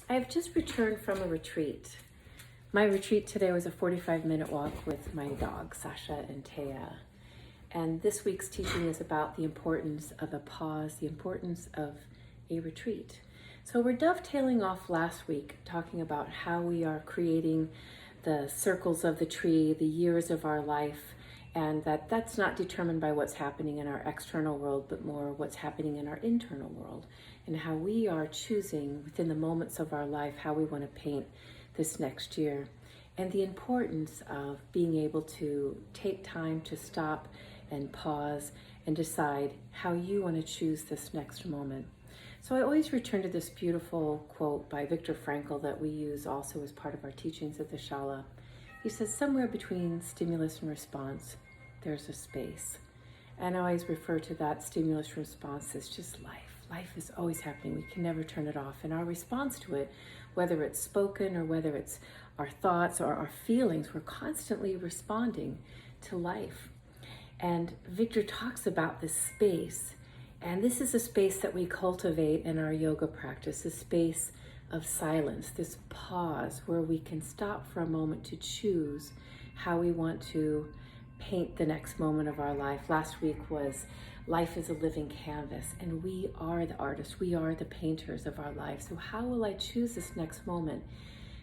I've just returned from a retreat. My retreat today was a 45-minute walk with my dogs, Sasha and Taya. And this week's teaching is about the importance of a pause, the importance of a retreat. So we're dovetailing off last week, talking about how we are creating the circles of the tree, the years of our life, and that's not determined by what's happening in our external world, but more what's happening in our internal world, and how we are choosing within the moments of our life how we want to paint this next year, and the importance of being able to take time to stop and pause and decide how you want to choose this next moment. So I always return to this beautiful quote by Viktor Frankl that we use also as part of our teachings at the Shala. He says, somewhere between stimulus and response, there's a space. And I always refer to that stimulus response as just life. Life is always happening. We can never turn it off. And our response to it, whether it's spoken or whether it's our thoughts or our feelings, we're constantly responding to life. And Victor talks about this space. And this is a space that we cultivate in our yoga practice, a space of silence, this pause where we can stop for a moment to choose how we want to paint the next moment of our life. Last week was life is a living canvas, and we are the artists, we are the painters of our lives. So how will I choose this next moment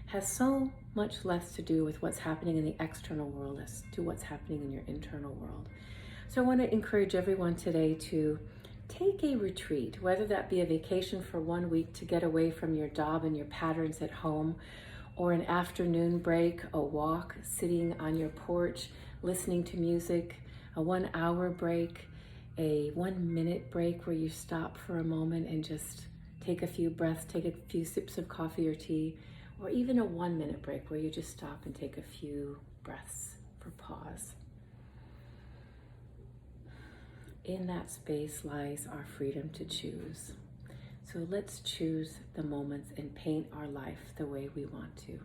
has so much less to do with what's happening in the external world as to what's happening in your internal world. So I want to encourage everyone today to take a retreat, whether that be a vacation for 1 week to get away from your job and your patterns at home, or an afternoon break, a walk, sitting on your porch, listening to music, a 1 hour break, a 1 minute break where you stop for a moment and just take a few breaths, take a few sips of coffee or tea, or even a 1 minute break where you just stop and take a few breaths for pause. In that space lies our freedom to choose. So let's choose the moments and paint our life the way we want to.